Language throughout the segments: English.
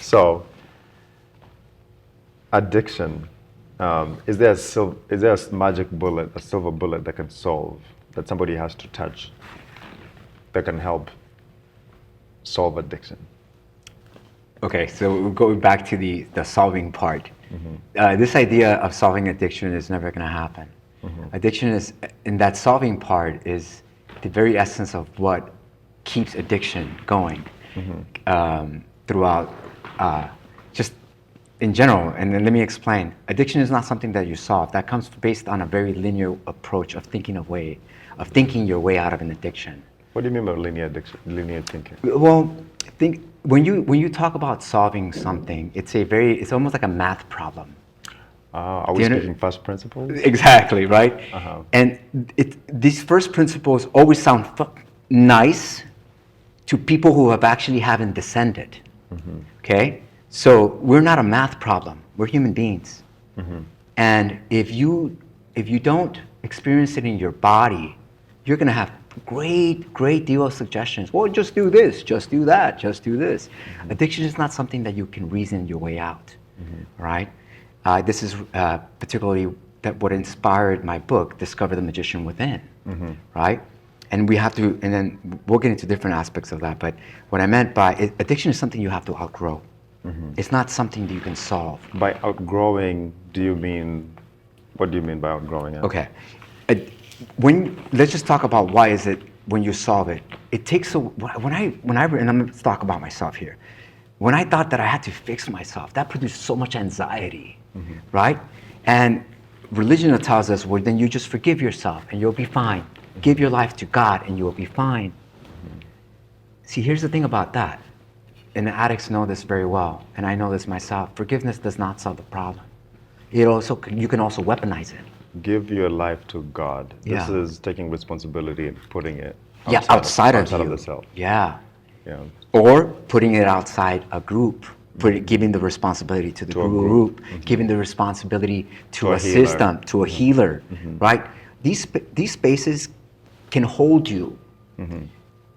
So, addiction. Is there a magic bullet, a silver bullet that can solve, that somebody has to touch, that can help solve addiction? Okay, so we're going back to the solving part. This idea of solving addiction is never going to happen. Addiction is, in that solving part, is the very essence of what keeps addiction going throughout, just in general. And then let me explain. Addiction is not something that you solve. That comes based on a very linear approach of thinking your way out of an addiction. What do you mean by linear thinking? Well, think when you talk about solving something, it's almost like a math problem. Are we speaking first principles? Exactly, right? And these first principles always sound nice to people who haven't descended. Okay, so we're not a math problem. We're human beings, and if you don't experience it in your body, you're going to have great deal of suggestions. Well, just do this, just do that, just do this. Addiction is not something that you can reason your way out, right? This is particularly what inspired my book, Discover the Magician Within, right? And then we'll get into different aspects of that. But what I meant by addiction is something you have to outgrow. It's not something that you can solve. By outgrowing, what do you mean by outgrowing it? Okay. Let's just talk about why is it when you solve it. It takes and I'm going to talk about myself here. When I thought that I had to fix myself, that produced so much anxiety, right? And religion tells us, well, then you just forgive yourself and you'll be fine. Give your life to God and you will be fine. See, here's the thing about that. And the addicts know this very well, and I know this myself. Forgiveness does not solve the problem. You can also weaponize it. Give your life to God. Yeah. This is taking responsibility and putting it outside of the self. Yeah. Yeah. Or putting it outside a group. Giving the responsibility to the group, giving the responsibility to a system, to a healer, right? These spaces can hold you.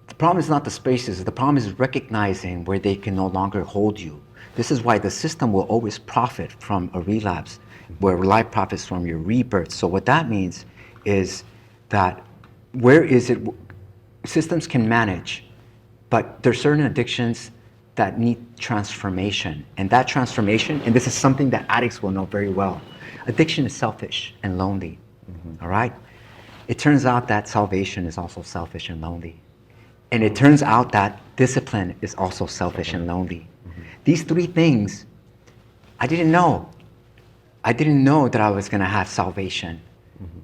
The problem is not the spaces. The problem is recognizing where they can no longer hold you. This is why the system will always profit from a relapse, where life profits from your rebirth. So what that means is that systems can manage, but there are certain addictions that need transformation. And that transformation, and this is something that addicts will know very well, addiction is selfish and lonely, all right? It turns out that salvation is also selfish and lonely. And it turns out that discipline is also selfish and lonely. These three things, I didn't know. I didn't know that I was going to have salvation.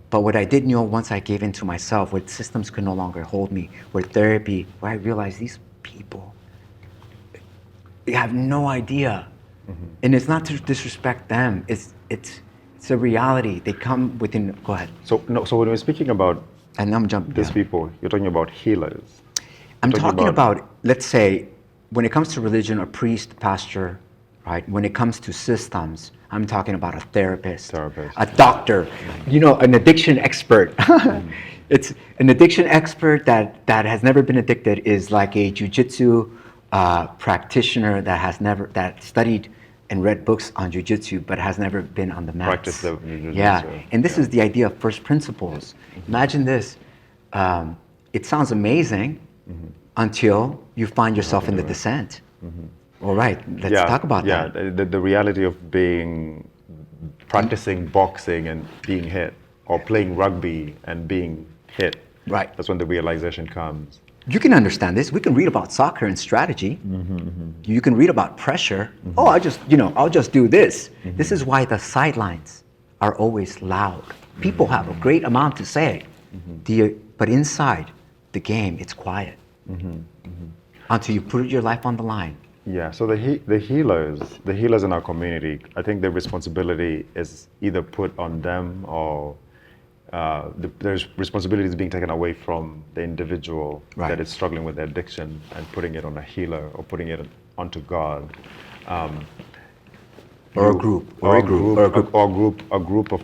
But what I did know once I gave in to myself, where systems could no longer hold me, where therapy, where I realized these people, they have no idea. And it's not to disrespect them. It's a reality. They come within. Go ahead. So when we're speaking about these people, you're talking about healers. I'm talking about, let's say, when it comes to religion, a priest, pastor, right? When it comes to systems, I'm talking about a therapist. A doctor, an addiction expert. It's an addiction expert that has never been addicted is like a jiu-jitsu practitioner that studied and read books on jiu-jitsu but has never been on the mats. Practice the jiu-jitsu. Yeah, and this is the idea of first principles. Imagine this. It sounds amazing until you find yourself in the descent. All right, let's talk about that. Yeah, the reality of practicing boxing and being hit, or playing rugby and being hit. Right. That's when the realization comes. You can understand this. We can read about soccer and strategy. You can read about pressure. Oh, I'll just do this. This is why the sidelines are always loud. People have a great amount to say, but inside the game, it's quiet. Until you put your life on the line. Yeah, so the healers in our community, I think the responsibility is either put on them or there's responsibilities being taken away from the individual that is struggling with addiction and putting it on a healer or putting it onto God. Or a group of,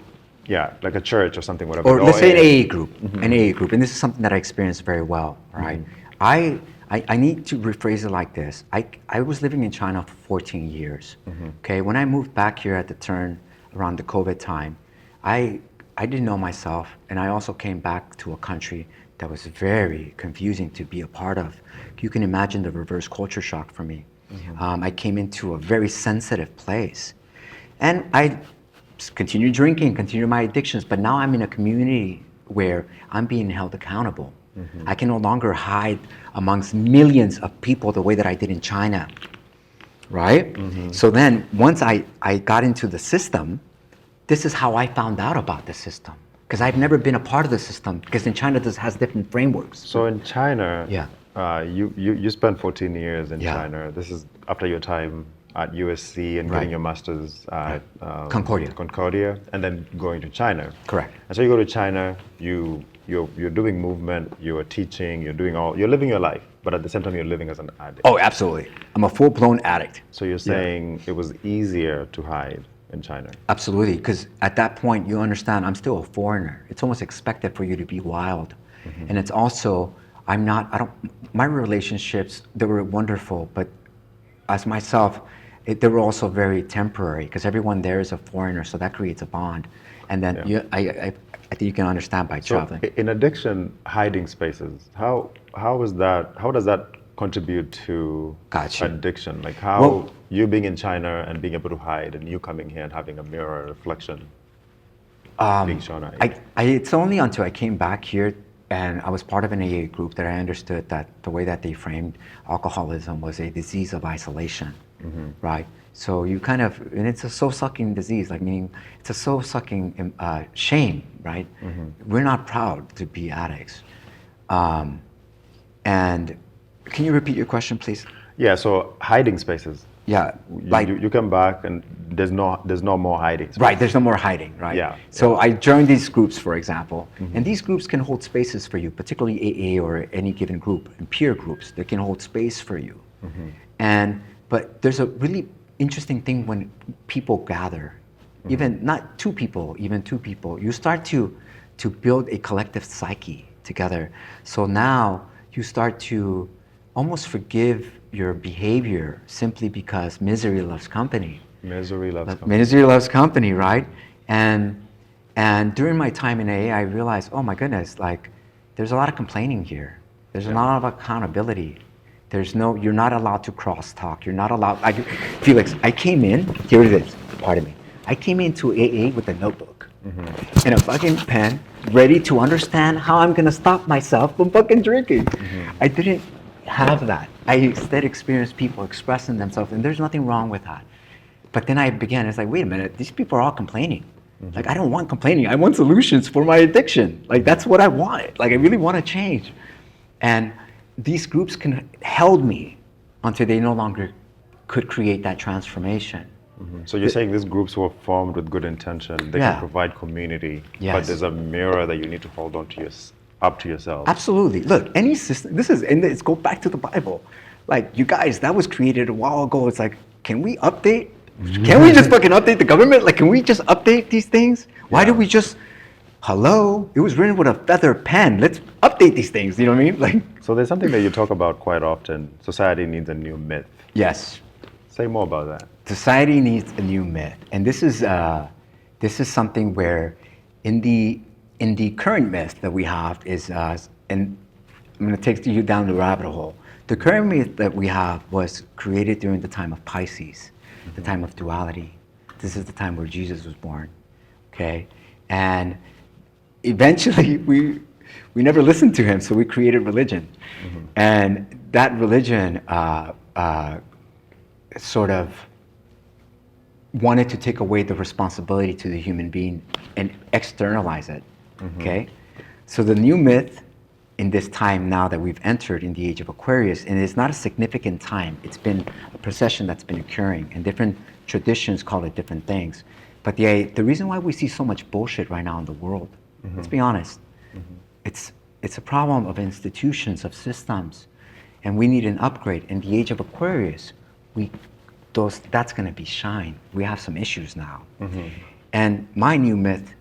like a church or something, whatever. Or let's say an AA group, and this is something that I experienced very well, right? I I need to rephrase it like this. I was living in China for 14 years. Okay, when I moved back here at the turn around the COVID time, I didn't know myself, and I also came back to a country that was very confusing to be a part of. You can imagine the reverse culture shock for me. I came into a very sensitive place, and I continued drinking, continued my addictions, but now I'm in a community where I'm being held accountable. I can no longer hide amongst millions of people the way that I did in China, right? So then once I got into the system, this is how I found out about the system. Because I've never been a part of the system, because in China this has different frameworks. So in China, Yeah. You spent 14 years in Yeah. China. This is after your time at USC and Right. getting your master's at Concordia. and then going to China. Correct. And so you go to China, you're doing movement, you're teaching, you're living your life, but at the same time you're living as an addict. Oh, absolutely. I'm a full-blown addict. So you're saying it was easier to hide in China. Absolutely, because at that point you understand I'm still a foreigner. It's almost expected for you to be wild. And it's also, my relationships, they were wonderful, but as myself, they were also very temporary, because everyone there is a foreigner, so that creates a bond. And then I think you can understand by traveling. So in addiction, hiding spaces, how does that contribute to Gotcha. addiction? Like how you being in China and being able to hide, and you coming here and having a mirror reflection being shown at you? It's only until I came back here and I was part of an AA group that I understood that the way that they framed alcoholism was a disease of isolation, right? So you kind of, and it's a soul-sucking disease, like meaning it's a soul-sucking shame, right? We're not proud to be addicts. And can you repeat your question, please? Yeah, so hiding spaces. Yeah, You come back and there's no more hiding space. right. There's no more hiding, right? Yeah. So I joined these groups, for example, and these groups can hold spaces for you, particularly AA or any given group, and peer groups. They can hold space for you. But there's a really interesting thing when people gather, even not two people, even two people. You start to build a collective psyche together. So now you start to almost forgive your behavior simply because misery loves company. Misery loves company. Misery loves company, right? And during my time in AA, I realized, oh my goodness, like there's a lot of complaining here. There's a lot of accountability. You're not allowed to cross-talk. You're not allowed, Felix, I came in, here it is, pardon me. I came into AA with a notebook and a fucking pen, ready to understand how I'm gonna stop myself from fucking drinking. I didn't have that. I instead experienced people expressing themselves, and there's nothing wrong with that. But then I began, it's like, wait a minute, these people are all complaining. Like, I don't want complaining, I want solutions for my addiction. Like, that's what I wanted. Like, I really want to change. And these groups held me until they no longer could create that transformation. So you're saying these groups were formed with good intention. They can provide community, but there's a mirror that you need to hold on to up to yourself. Absolutely. Look, any system, let's go back to the Bible. Like, you guys, that was created a while ago. It's like, can we update? Can we just fucking update the government? Like, can we just update these things? Why do we just, hello? It was written with a feather pen. Let's update these things, you know what I mean? Like. So there's something that you talk about quite often. Society needs a new myth. Yes. Say more about that. Society needs a new myth. And this is something where in the current myth that we have is, and I'm going to take you down the rabbit hole. The current myth that we have was created during the time of Pisces, the time of duality. This is the time where Jesus was born, okay? And eventually we never listened to him, so we created religion. And that religion sort of wanted to take away the responsibility to the human being and externalize it, okay? So the new myth in this time now that we've entered in the age of Aquarius, and it's not a significant time, it's been a procession that's been occurring, and different traditions call it different things. But the reason why we see so much bullshit right now in the world, let's be honest, it's a problem of institutions, of systems, and we need an upgrade. In the age of Aquarius, that's going to be shine. We have some issues now. And my new myth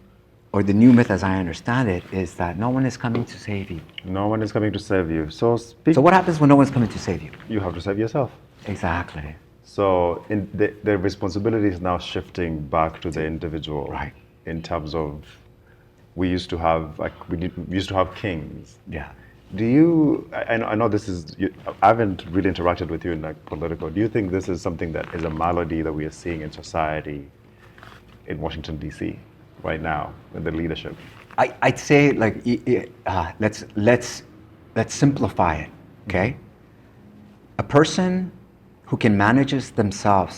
or the new myth as I understand it, is that no one is coming to save you. No one is coming to save you. So So what happens when no one's coming to save you? you have to save yourself. Exactly. So the responsibility is now shifting back to the individual. Right. In terms of, we used to have we used to have kings. Yeah. Do you? I know this is. I haven't really interacted with you in like political. Do you think this is something that is a malady that we are seeing in society, in Washington D.C. right now with the leadership? I'd say like let's simplify it. Okay. A person who can manage themselves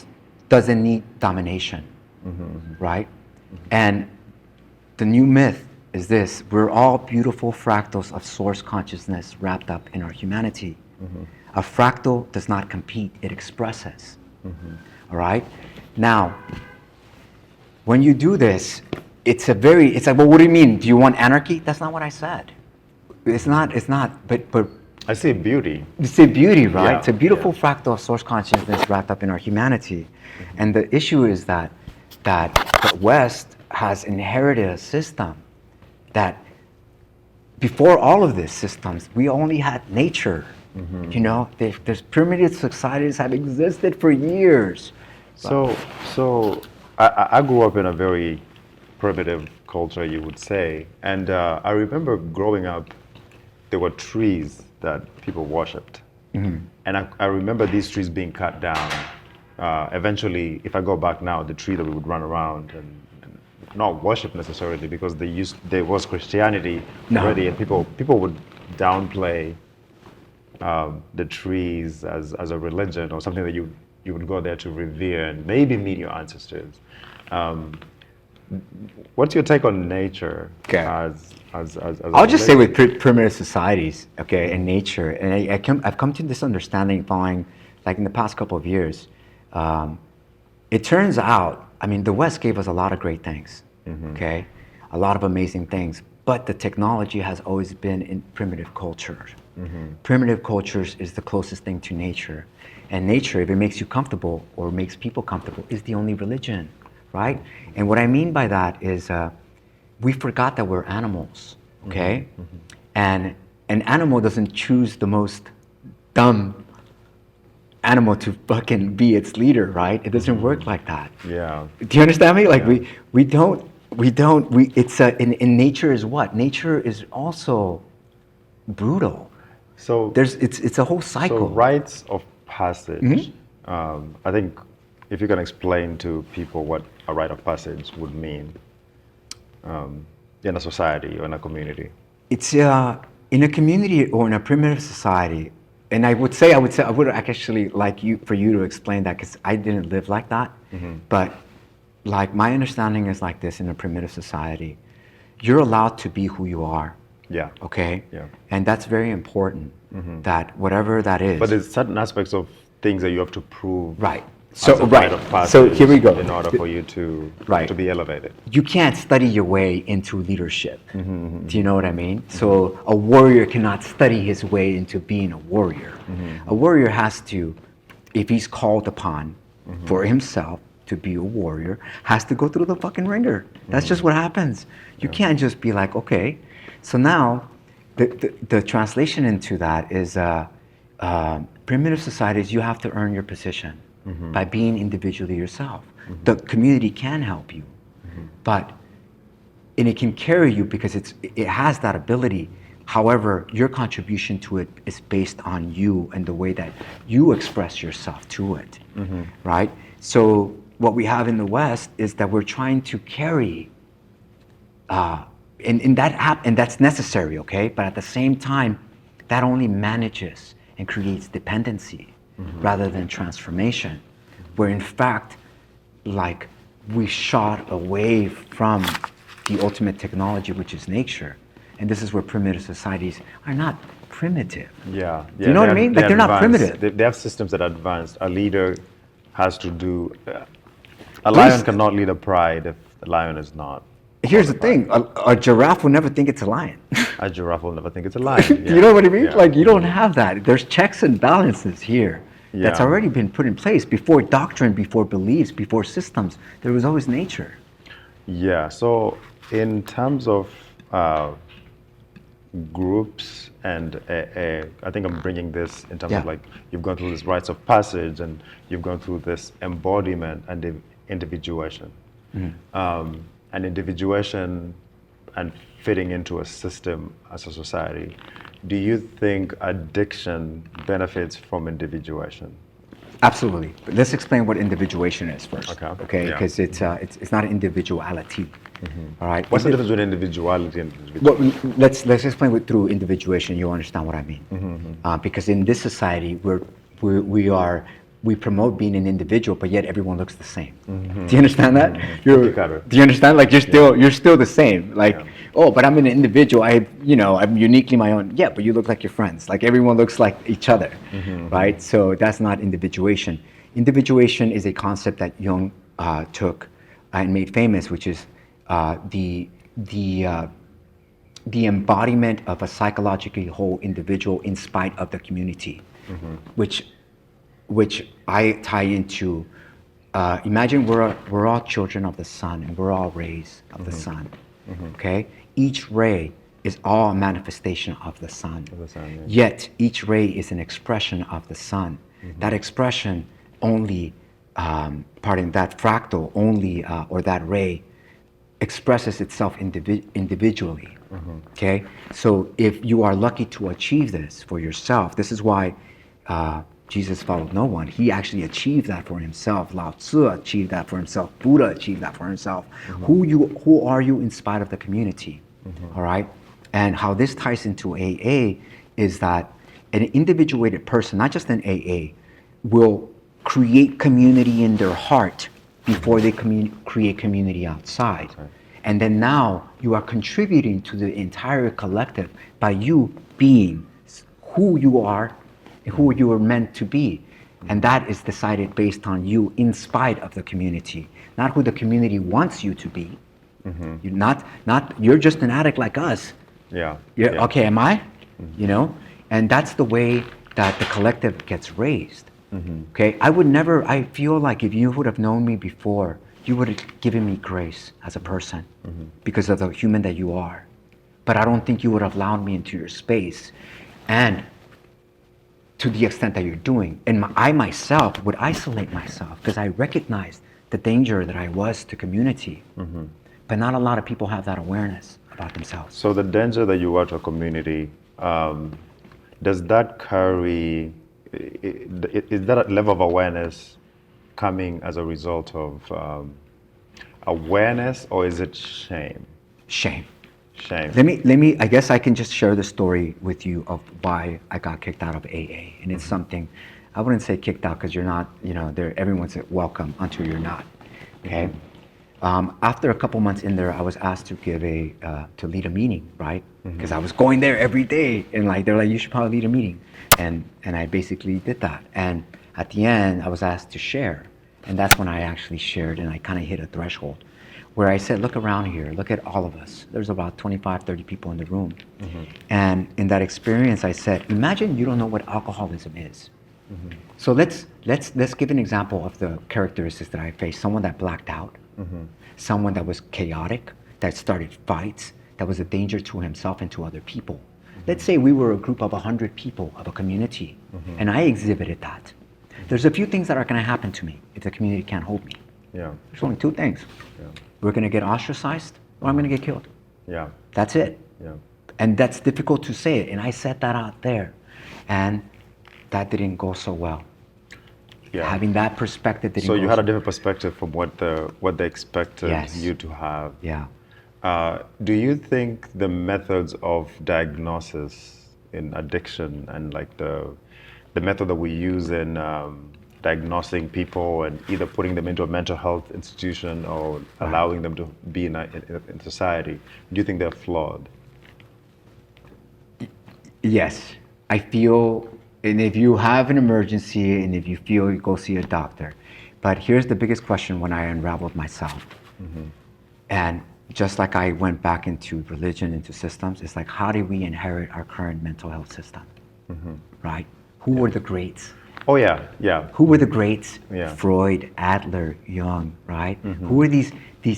doesn't need domination, right? And the new myth is this: we're all beautiful fractals of source consciousness wrapped up in our humanity. A fractal does not compete, it expresses. All right? Now, when you do this, it's like, well, what do you mean? Do you want anarchy? That's not what I said. It's not, but I see beauty. you see beauty, right? Yeah, It's a beautiful yeah. fractal of source consciousness wrapped up in our humanity. And the issue is that the West has inherited a system that before all of these systems, we only had nature. You know, there's primitive societies have existed for years. So I grew up in a very primitive culture, you would say, and I remember growing up, there were trees that people worshipped, and I remember these trees being cut down. Eventually, if I go back now, the tree that we would run around and not worship necessarily, because there was Christianity already, and people would downplay the trees as a religion or something that you would go there to revere and maybe meet your ancestors. What's your take on nature? Okay. As I'll just say with primitive societies, okay, and nature, and I've come to this understanding following, like in the past couple of years. It turns out, I mean, the West gave us a lot of great things, okay, a lot of amazing things, but the technology has always been in primitive cultures. Primitive cultures is the closest thing to nature, and nature, if it makes you comfortable or makes people comfortable, is the only religion, right? And what I mean by that is we forgot that we're animals, okay? And an animal doesn't choose the most dumb animal to fucking be its leader, right? It doesn't work like that. Yeah. Do you understand me? Like Yeah. in nature is what? Nature is also brutal. So It's a whole cycle. So rites of passage. I think if you can explain to people what a rite of passage would mean in a society or in a community. It's in a community or in a primitive society, and I would actually like for you to explain that, because I didn't live like that. But like my understanding is like this: in a primitive society, you're allowed to be who you are. Yeah. Okay. Yeah. And that's very important. That whatever that is. But there's certain aspects of things that you have to prove. Right. as So a right. rite of passage So here we go. In order for you to Right. to be elevated. You can't study your way into leadership. Do you know what I mean? So a warrior cannot study his way into being a warrior. A warrior has to, if he's called upon for himself to be a warrior, has to go through the fucking ringer. That's just what happens. You can't just be like, okay. So now, the translation into that is primitive societies, you have to earn your position by being individually yourself. The community can help you, and it can carry you because it has that ability. However, your contribution to it is based on you and the way that you express yourself to it, right? So what we have in the West is that we're trying to carry, and that's necessary, okay? But at the same time, that only manages and creates dependency rather than transformation, where in fact, like, we shot away from the ultimate technology, which is nature. And this is where primitive societies are not primitive. Yeah. Do you know what I mean? Like, they're not advanced. primitive. They have systems that are advanced. A leader has to do. A lion cannot lead a pride if the lion is not. Here's the thing, a giraffe will never think it's a lion. A giraffe will never think it's a lion. You know what I mean? Yeah. Like, you don't have that. There's checks and balances here that's Yeah. already been put in place. Before doctrine, before beliefs, before systems, there was always nature. Yeah. So In terms of groups and I think I'm bringing this in terms Yeah. of like you've gone through this rites of passage and you've gone through this embodiment and individuation. And individuation and fitting into a system as a society. Do you think addiction benefits from individuation? Absolutely. But let's explain what individuation is first. Okay. Okay. Yeah. Because it's not individuality. All right. What's the difference between individuality and Well, individuality? let's explain it through individuation. You'll understand what I mean. Because in this society, we promote being an individual, but yet everyone looks the same. Do you understand that? Cookie cutter. Do you understand? Like you're still the same. Like, oh, but I'm an individual. I'm uniquely my own. Yeah, but you look like your friends. Like everyone looks like each other, right? So that's not individuation. Individuation is a concept that Jung took and made famous, which is the embodiment of a psychologically whole individual in spite of the community, which I tie into. Imagine we're all children of the sun, and we're all rays of the sun. Okay, each ray is all a manifestation of the sun. Yet each ray is an expression of the sun. That expression only, that fractal only, or that ray expresses itself individually. Okay, so if you are lucky to achieve this for yourself, this is why Jesus followed no one. He actually achieved that for himself. Lao Tzu achieved that for himself. Buddha achieved that for himself. Who are you in spite of the community? All right, and how this ties into AA is that an individuated person, not just an AA, will create community in their heart before they create community outside. And then now you are contributing to the entire collective by you being who you are, who you are meant to be. And that is decided based on you in spite of the community, not who the community wants you to be. You're not you're just an addict like us. Yeah. Okay, am I? And that's the way that the collective gets raised. Okay, I feel like if you would have known me before, you would have given me grace as a person because of the human that you are. But I don't think you would have allowed me into your space. And to the extent that you're doing. And I myself would isolate myself because I recognized the danger that I was to community. But not a lot of people have that awareness about themselves. So the danger that you are to a community, does that carry, is that a level of awareness coming as a result of awareness, or is it shame? Shame. Shame. Let me, I guess I can just share the story with you of why I got kicked out of AA. And it's something, I wouldn't say kicked out because you're not, everyone's welcome until you're not, okay? After a couple months in there, I was asked to lead a meeting, right? Because I was going there every day, and they're like, you should probably lead a meeting, and I basically did that. And at the end, I was asked to share, and that's when I actually shared, and I kind of hit a threshold, where I said, look around here, look at all of us. There's about 25, 30 people in the room, and in that experience, I said, imagine you don't know what alcoholism is. So let's give an example of the characteristics that I faced. Someone that blacked out. Someone that was chaotic, that started fights, that was a danger to himself and to other people. Let's say we were a group of 100 people of a community, and I exhibited that. There's a few things that are going to happen to me if the community can't hold me. Yeah. There's only two things. We're going to get ostracized, or I'm going to get killed. Yeah. That's it. Yeah. And that's difficult to say it, and I said that out there, and that didn't go so well. Yeah. Having that perspective didn't So go you had a different perspective from what they expected Yes. you to have. Yeah. Do you think the methods of diagnosis in addiction and the method that we use in diagnosing people and either putting them into a mental health institution or allowing them to be in society, do you think they're flawed? Yes, I feel, and if you have an emergency and if you feel, you go see a doctor. But here's the biggest question when I unraveled myself. And just like I went back into religion, into systems, it's like, how did we inherit our current mental health system? Right? Who were the greats? Oh, yeah, yeah. Who were the greats? Yeah. Freud, Adler, Jung, right? Who were these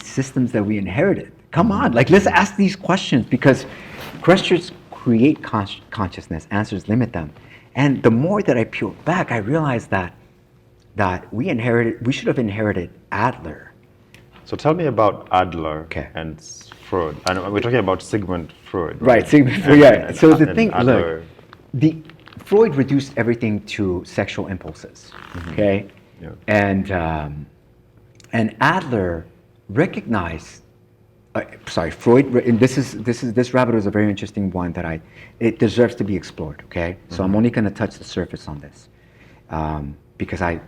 systems that we inherited? Come on, like let's ask these questions because questions create consciousness, answers limit them. And the more that I peel back, I realized that we should have inherited Adler. So tell me about Adler Okay. and Freud. And we're talking about Sigmund Freud. Right, Sigmund Freud, yeah. So the thing, Adler, look, Freud reduced everything to sexual impulses, okay? Yeah. And Adler recognized, Freud, and this rabbit hole is a very interesting one that it deserves to be explored, okay? So I'm only gonna touch the surface on this because I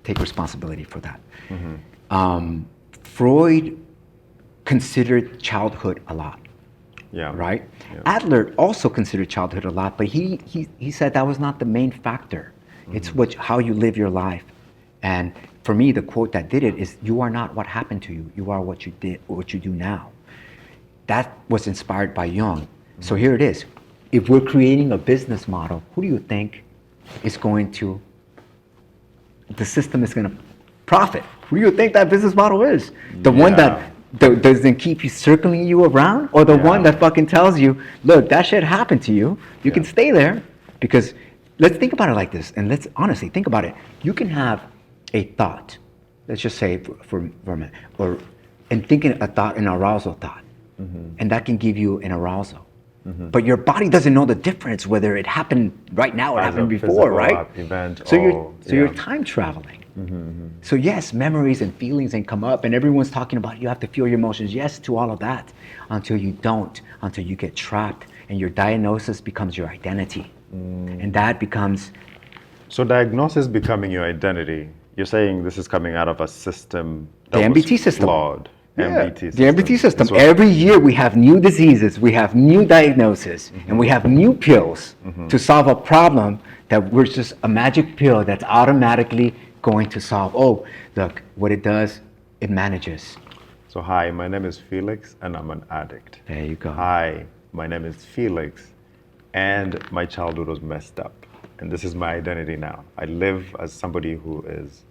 take responsibility for that. Freud considered childhood a lot. Yeah. Right? Yeah. Adler also considered childhood a lot, but he said that was not the main factor. It's how you live your life. And for me, the quote that did it is, "You are not what happened to you. You are what you did, what you do now." That was inspired by Jung. So here it is. If we're creating a business model, who do you think is going to, the system is going to profit? Who do you think that business model is? The one that doesn't keep you circling you around, or the one that fucking tells you, look, that shit happened to you. You can stay there. Because let's think about it like this, and let's honestly think about it. You can have a thought, let's just say for a minute, and thinking a thought, an arousal thought, and that can give you an arousal. But your body doesn't know the difference whether it happened right now or happened before, right? Event You're time traveling. So yes, memories and feelings can come up, and everyone's talking about you have to feel your emotions. Yes, to all of that, until you don't, until you get trapped, and your diagnosis becomes your identity, and that becomes. So diagnosis becoming your identity. You're saying this is coming out of a system that The MBT was system. flawed. Yeah, MBT system. the MBT system. So- Every year we have new diseases, we have new diagnoses, and we have new pills to solve a problem that we're just a magic pill that's automatically going to solve. Oh, look, what it does, it manages. So hi, my name is Felix and I'm an addict. There you go. Hi, my name is Felix and my childhood was messed up. And this is my identity now. I live as somebody who is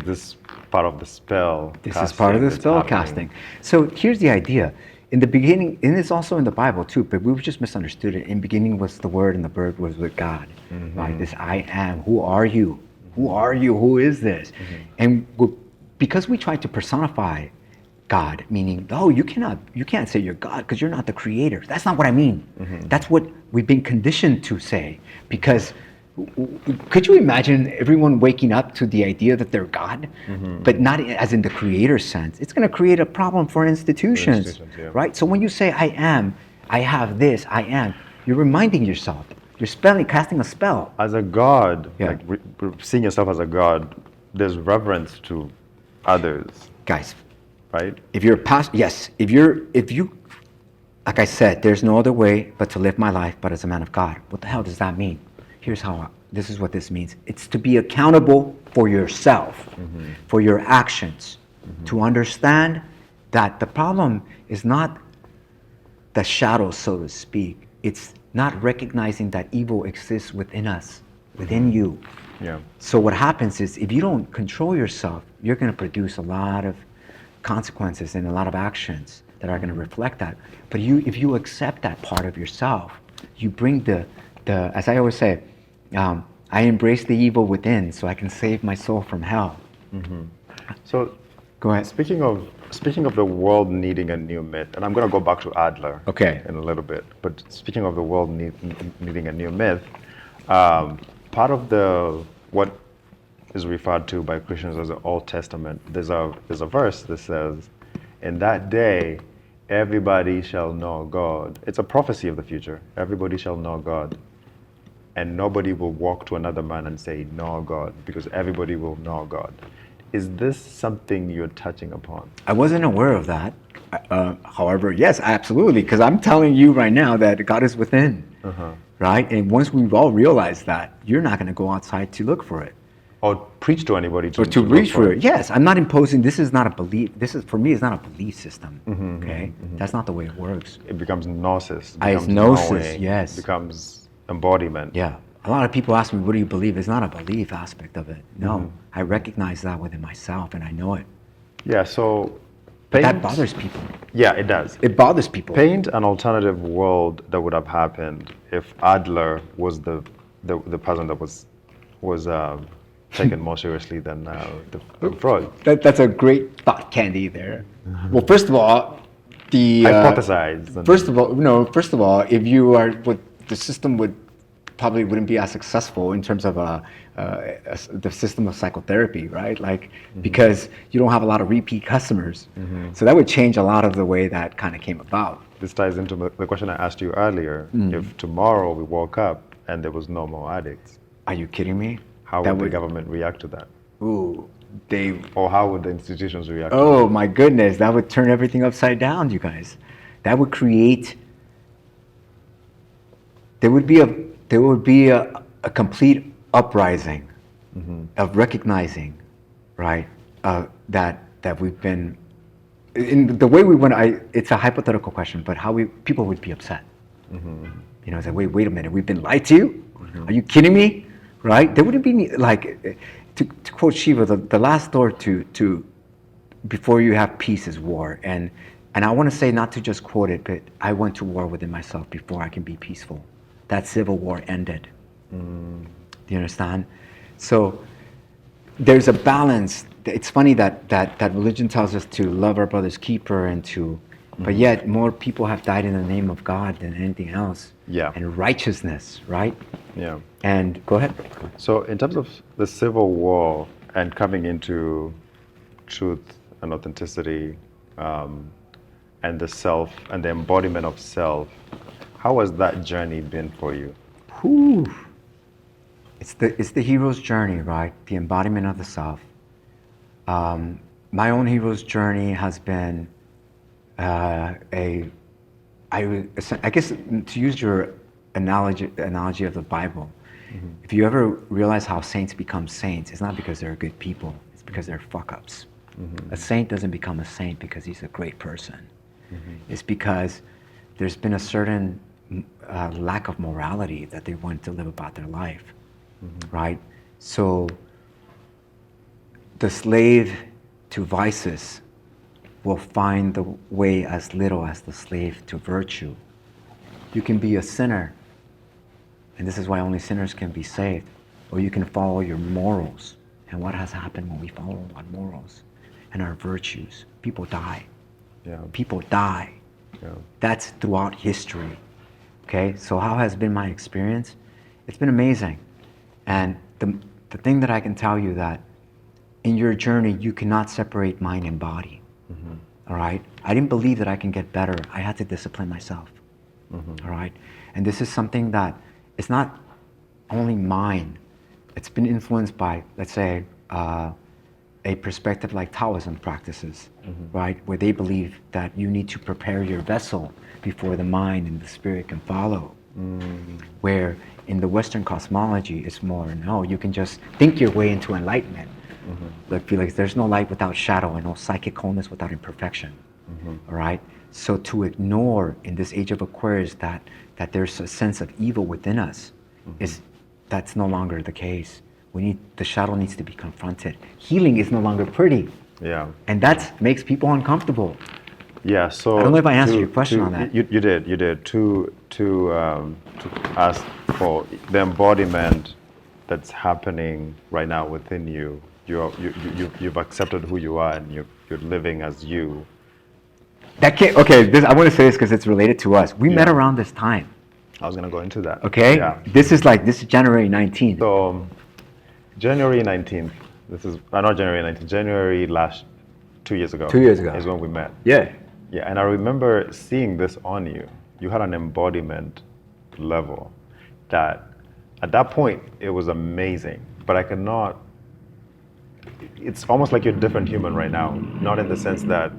this part of the spell? This is part of the spell casting. So here's the idea. In the beginning, and it's also in the Bible too, but we just misunderstood it. In the beginning was the Word, and the Word was with God. Right? This I am. Who are you? Who are you? Who is this? And because we try to personify God, meaning, oh, you can't say you're God because you're not the creator. That's not what I mean. That's what we've been conditioned to say. Because could you imagine everyone waking up to the idea that they're God, but not as in the creator sense? It's going to create a problem for institutions, right? So when you say I am, I have this, I am, you're reminding yourself. You're casting a spell. As a God, Yeah. like seeing yourself as a God, there's reverence to others, Guys, right? if you're if you, like I said, there's no other way but to live my life but as a man of God. What the hell does that mean? This is what this means. It's to be accountable for yourself, for your actions, to understand that the problem is not the shadows, so to speak. It's not recognizing that evil exists within us, within you. Yeah. So what happens is if you don't control yourself, you're going to produce a lot of consequences and a lot of actions that are going to reflect that. But if you accept that part of yourself, you bring the as I always say, I embrace the evil within so I can save my soul from hell. So Go ahead. speaking of the world needing a new myth, and I'm going to go back to Adler Okay. in a little bit, but speaking of the world needing a new myth, part of what is referred to by Christians as the Old Testament, there's a verse that says, in that day, everybody shall know God. It's a prophecy of the future. Everybody shall know God. And nobody will walk to another man and say, know God, because everybody will know God. Is this something you're touching upon? I wasn't aware of that. However, yes, absolutely, because I'm telling you right now that God is within, right? And once we've all realized that, you're not going to go outside to look for it. Or preach to anybody Or to look reach for it. Yes, I'm not imposing, this is not a belief, for me, it's not a belief system, okay? That's not the way it works. It becomes gnosis. It's becomes gnosis, knowing, yes. becomes embodiment. Yeah. A lot of people ask me, what do you believe? It's not a belief aspect of it. No, I recognize that within myself and I know it. Yeah, so But that Paint- bothers people. Yeah, it does. It bothers people. Paint an alternative world that would have happened if Adler was the person that was taken more seriously than Freud. That's a great thought candy there. Well, first of all, Hypothesize. First of all, if you are, the system probably wouldn't be as successful in terms of the system of psychotherapy, right? Like, because you don't have a lot of repeat customers. So that would change a lot of the way that kind of came about. This ties into the question I asked you earlier. If tomorrow we woke up and there was no more addicts, Are you kidding me? how would the government react to that? Ooh, Or how would the institutions react to that? oh my goodness, that would turn everything upside down, you guys. That would create, there would be a complete uprising of recognizing, right, that we've been, in the way we went, it's a hypothetical question, but people would be upset. You know, it's like, wait a minute, we've been lied to? Are you kidding me? Right? There wouldn't be, like, to quote Shiva, the last door to before you have peace is war. And I want to say, not to just quote it, but I went to war within myself before I can be peaceful. That civil war ended. Do you understand? So there's a balance. It's funny that religion tells us to love our brother's keeper but yet more people have died in the name of God than anything else. Yeah. And righteousness, right? Yeah. And go ahead. So in terms of the Civil War and coming into truth and authenticity, and the self and the embodiment of self, how has that journey been for you? Whew. It's the hero's journey, right? The embodiment of the self. My own hero's journey has been I guess, to use your analogy of the Bible, if you ever realize how saints become saints, it's not because they're good people, it's because they're fuck-ups. A saint doesn't become a saint because he's a great person. It's because there's been a certain lack of morality that they want to live about their life, right? So the slave to vices will find the way as little as the slave to virtue. You can be a sinner, and this is why only sinners can be saved, or you can follow your morals. And what has happened when we follow our morals and our virtues? People die. Yeah. People die. Yeah. That's throughout history. Okay, so how has been my experience? It's been amazing. And the thing that I can tell you that in your journey, you cannot separate mind and body. All right? I didn't believe that I can get better. I had to discipline myself. All right? And this is something that it's not only mine. It's been influenced by, let's say, a perspective like Taoism practices, right? Where they believe that you need to prepare your vessel before the mind and the spirit can follow. Where in the Western cosmology, it's more, no, you can just think your way into enlightenment. Like Felix, there's no light without shadow and no psychic wholeness without imperfection. All right? So to ignore in this age of Aquarius that there's a sense of evil within us, that's no longer the case. The shadow needs to be confronted. Healing is no longer pretty. Yeah. And that makes people uncomfortable. Yeah. So I don't know if I answered your question on that. You did. To ask for the embodiment that's happening right now within you. You've accepted who you are and you're living as you. I want to say this because it's related to us. We met around this time. I was gonna go into that. Okay? Yeah. This is January 19th. So January 19th. This is not January 19th. January 2 years ago. 2 years ago. Is when we met. Yeah. Yeah, and I remember seeing this on you. You had an embodiment level that, at that point, it was amazing. But I cannot. It's almost like you're a different human right now. Not in the sense that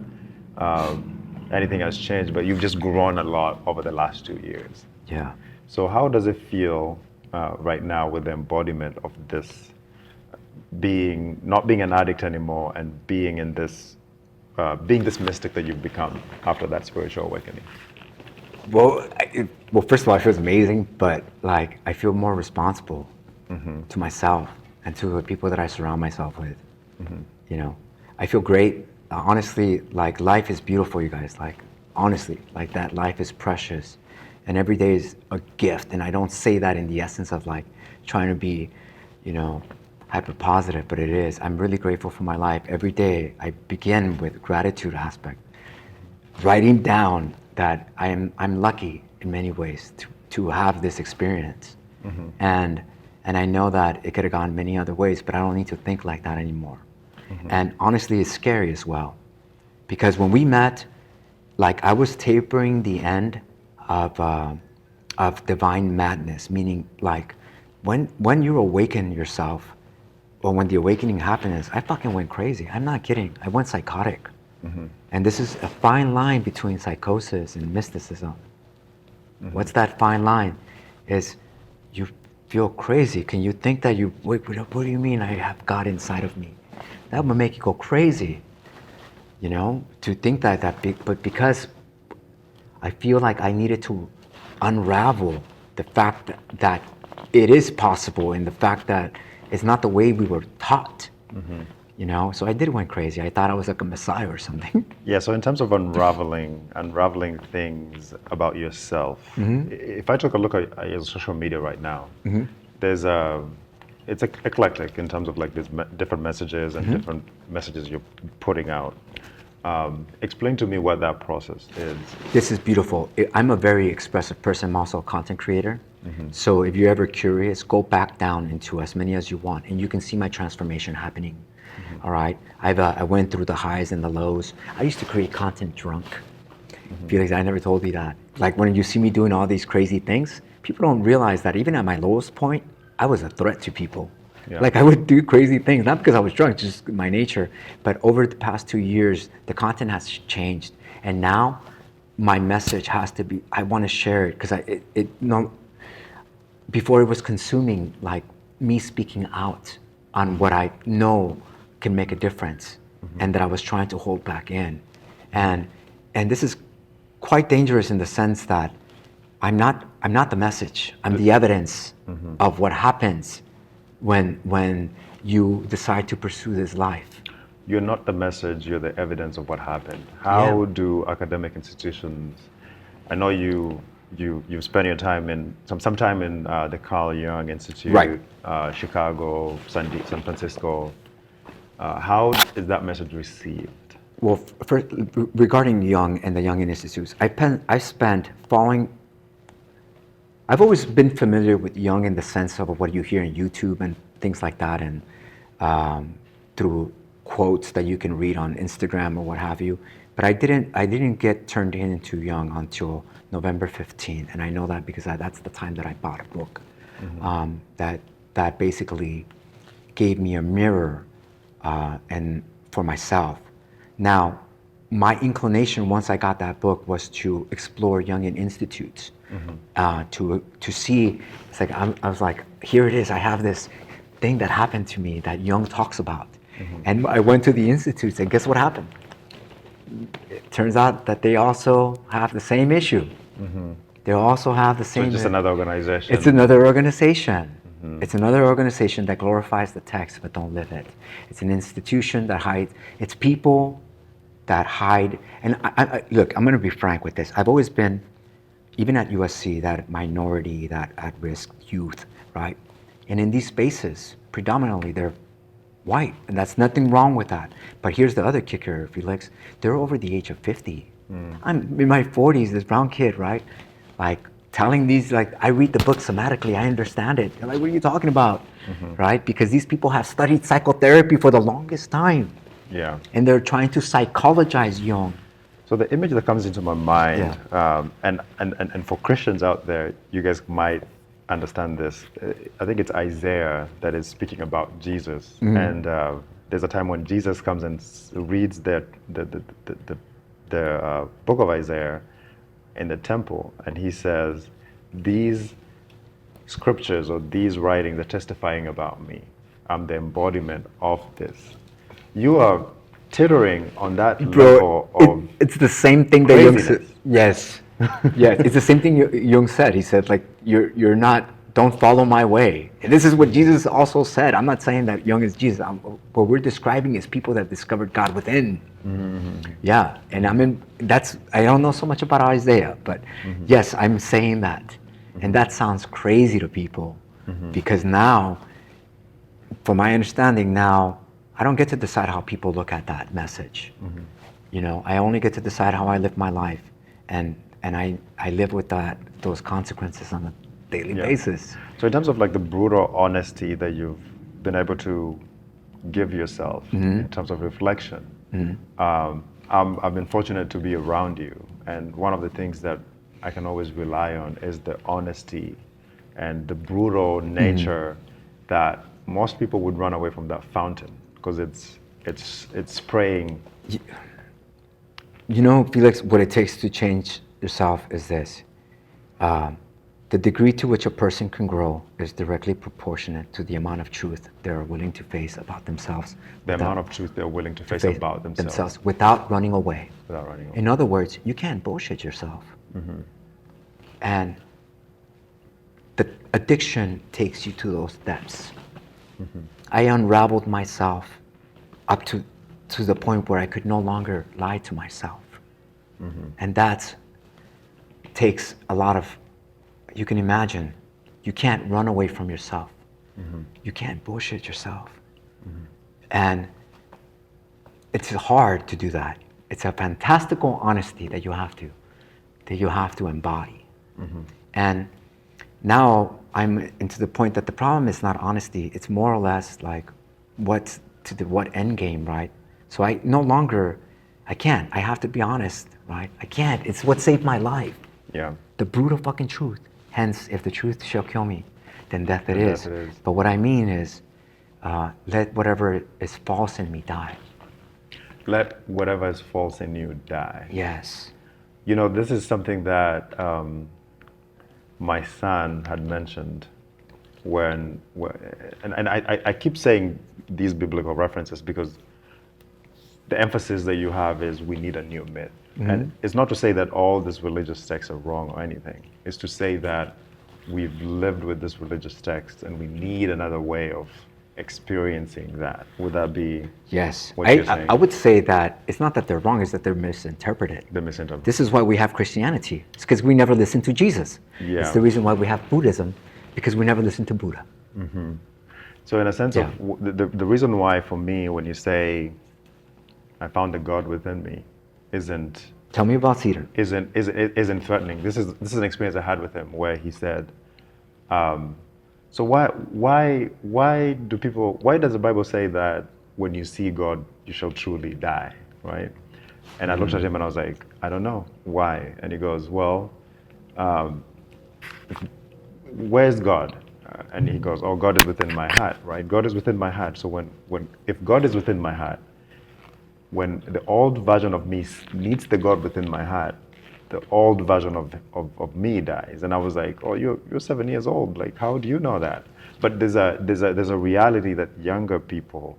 anything has changed, but you've just grown a lot over the last 2 years. Yeah. So how does it feel right now with the embodiment of this not being an addict anymore and being in this, being this mystic that you've become after that spiritual awakening? Well, first of all, it feels amazing, but I feel more responsible to myself and to the people that I surround myself with. You know, I feel great honestly, like life is beautiful, you guys. Like honestly, like that life is precious, and every day is a gift. And I don't say that in the essence of like trying to be, you know, hyper positive, but it is. I'm really grateful for my life. Every day I begin with gratitude aspect, writing down that I'm lucky in many ways to have this experience, and I know that it could have gone many other ways, but I don't need to think like that anymore. And honestly, it's scary as well, because when we met, like I was tapering the end of divine madness, meaning like when you awaken yourself, or when the awakening happens, I fucking went crazy. I'm not kidding. I went psychotic. And this is a fine line between psychosis and mysticism. What's that fine line? Is you feel crazy. Can you think that you, wait, what do you mean I have God inside of me? That would make you go crazy, you know, to think that big, but because I feel like I needed to unravel the fact that it is possible, and the fact that it's not the way we were taught, you know. So I did went crazy. I thought I was like a messiah or something. Yeah, so in terms of unraveling things about yourself, if I took a look at your social media right now, there's it's eclectic in terms of like there's different messages and different messages you're putting out. Explain to me what that process is. This is beautiful. I'm a very expressive person. I'm also a content creator. So if you're ever curious, go back down into as many as you want, and you can see my transformation happening. All right. I went through the highs and the lows. I used to create content drunk. Felix, I never told you that. Like when you see me doing all these crazy things, people don't realize that even at my lowest point, I was a threat to people. Yeah. Like I would do crazy things, not because I was drunk, just my nature. But over the past 2 years, the content has changed, and now my message has to be. I want to share it because before it was consuming like me speaking out on what I know can make a difference, and that I was trying to hold back in, and this is quite dangerous in the sense that I'm not the message. I'm the evidence of what happens when you decide to pursue this life. You're not the message, you're the evidence of what happened. How do academic institutions, I know you've spent your time some time in the Carl Jung Institute, Right. Chicago, San Francisco. How is that message received? Well, first, regarding Jung and the Jung Institutes, I've always been familiar with Jung in the sense of what you hear on YouTube and things like that, and through quotes that you can read on Instagram or what have you. But I didn't get turned into Jung until November 15th, and I know that because that's the time that I bought a book that basically gave me a mirror and for myself. Now, my inclination once I got that book was to explore Jungian institutes, to see. It's like I was like, here it is. I have this thing that happened to me that Jung talks about, and I went to the institutes, and guess what happened? It turns out that they also have the same issue. They also have the same. So it's just another organization. It's another organization. It's another organization that glorifies the text but don't live it. It's an institution that hides. It's people that hide. And look, I'm going to be frank with this. I've always been, even at USC, that minority, that at-risk youth, right? And in these spaces, predominantly, they're white, and that's nothing wrong with that. But here's the other kicker, Felix. They're over the age of 50. I'm in my 40s, this brown kid, right? Like telling these, like, I read the book somatically, I understand it. They're like, what are you talking about? Right? Because these people have studied psychotherapy for the longest time. Yeah. And they're trying to psychologize Jung. So the image that comes into my mind, and for Christians out there, you guys might understand this. I think it's Isaiah that is speaking about Jesus, and there's a time when Jesus comes and reads the book of Isaiah in the temple, and he says, "These scriptures or these writings are testifying about me. I'm the embodiment of this." You are teetering on that level of it's the same thing that Jung said. craziness. Yes, yes, it's the same thing Jung said. He said, like, you're not don't follow my way. And this is what Jesus also said. I'm not saying that young is Jesus. What we're describing is people that discovered God within. Yeah, and I don't know so much about Isaiah, but yes, I'm saying that. And that sounds crazy to people because now, from my understanding now, I don't get to decide how people look at that message. You know, I only get to decide how I live my life, and I live with those consequences on a daily basis. So in terms of like the brutal honesty that you've been able to give yourself in terms of reflection, I've been fortunate to be around you, and one of the things that I can always rely on is the honesty and the brutal nature that most people would run away from that fountain because it's spraying. You know, Felix, what it takes to change yourself is this. The degree to which a person can grow is directly proportionate to the amount of truth they're willing to face about themselves. The amount of truth they're willing to face about themselves. Without running away. Without running away. In other words, you can't bullshit yourself. And the addiction takes you to those depths. I unraveled myself up to the point where I could no longer lie to myself. And that takes a lot of, you can imagine, you can't run away from yourself. You can't bullshit yourself. And it's hard to do that. It's a fantastical honesty that you have to embody. And now I'm into the point that the problem is not honesty. It's more or less like what end game, right? So I no longer, I can't. I have to be honest, right? I can't. It's what saved my life. Yeah. The brutal fucking truth. Hence, if the truth shall kill me, then death it is. Death it is. But what I mean is, let whatever is false in me die. Let whatever is false in you die. Yes. You know, this is something that my son had mentioned and I keep saying these biblical references because the emphasis that you have is we need a new myth. And it's not to say that all these religious texts are wrong or anything. It's to say that we've lived with this religious text and we need another way of experiencing that. Would that be Yes. what you're saying? I would say that it's not that they're wrong, it's that they're misinterpreted. The misinterpretation. This is why we have Christianity. It's because we never listened to Jesus. Yeah. It's the reason why we have Buddhism, because we never listened to Buddha. So in a sense of the reason why for me when you say I found a God within me isn't Tell me about Cedar. isn't threatening. This is an experience I had with him where he said, so why does the Bible say that when you see God you shall truly die, right? And I looked at him and I was like, I don't know why. And he goes, well, where's God? And he goes, oh, God is within my heart, right? God is within my heart. So if God is within my heart, when the old version of me meets the God within my heart, the old version of me dies. And I was like, oh, you're 7 years old. Like, how do you know that? But there's a reality that younger people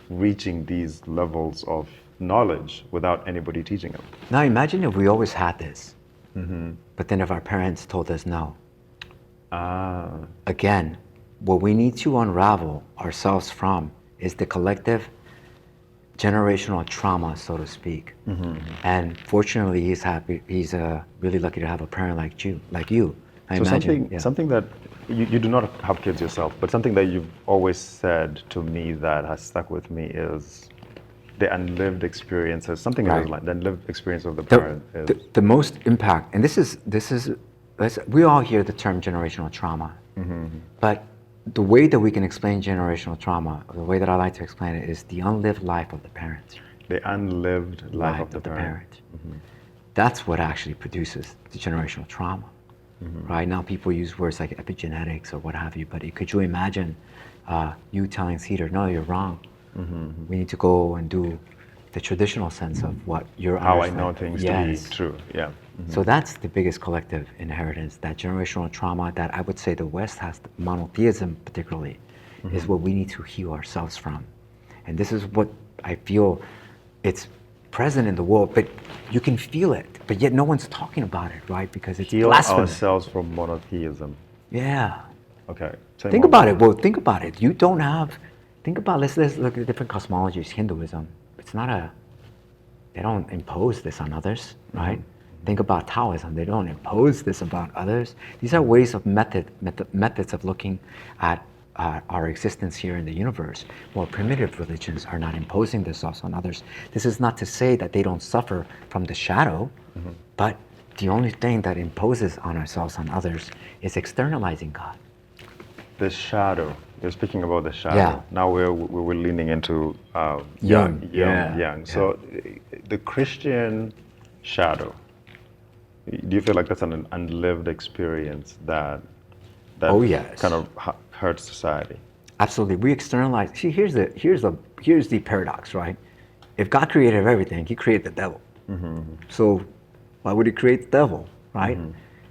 reaching these levels of knowledge without anybody teaching them. Now imagine if we always had this, but then if our parents told us no. Again, what we need to unravel ourselves from is the collective generational trauma, so to speak. And fortunately, he's really lucky to have a parent like you. I imagine. Something that you do not have kids yourself, but something that you've always said to me that has stuck with me is the unlived experiences. Something like the unlived experience of the parent is the most impact. And this is we all hear the term generational trauma, but the way that we can explain generational trauma, the way that I like to explain it, is the unlived life of the parent. The unlived life of the parent. That's what actually produces the generational trauma. Right now, people use words like epigenetics or what have you, but could you imagine you telling Cedar, no, you're wrong. We need to go and do the traditional sense of what you're how I know things to be true. Yeah. So that's the biggest collective inheritance, that generational trauma that I would say the West has, monotheism particularly, is what we need to heal ourselves from. And this is what I feel it's present in the world, but you can feel it, but yet no one's talking about it, right? Because it's heal blasphemous. ourselves from monotheism. Yeah. Okay. Tell me Think more about that. it. Well, think about it. You don't have. Think about. Let's look at different cosmologies. Hinduism. It's not a. They don't impose this on others, right? Think about Taoism. They don't impose this about others. These are ways of methods of looking at our existence here in the universe. More primitive religions are not imposing this also on others. This is not to say that they don't suffer from the shadow, but the only thing that imposes on ourselves on others is externalizing God. The shadow. You're speaking about the shadow. Yeah. Now we're leaning into Young. young, Yeah. young. Yeah. So the Christian shadow. Do you feel like that's an unlived experience that Oh, yes. kind of hurts society? Absolutely. We externalize. See, here's the paradox, right? If God created everything, He created the devil. So why would He create the devil, right?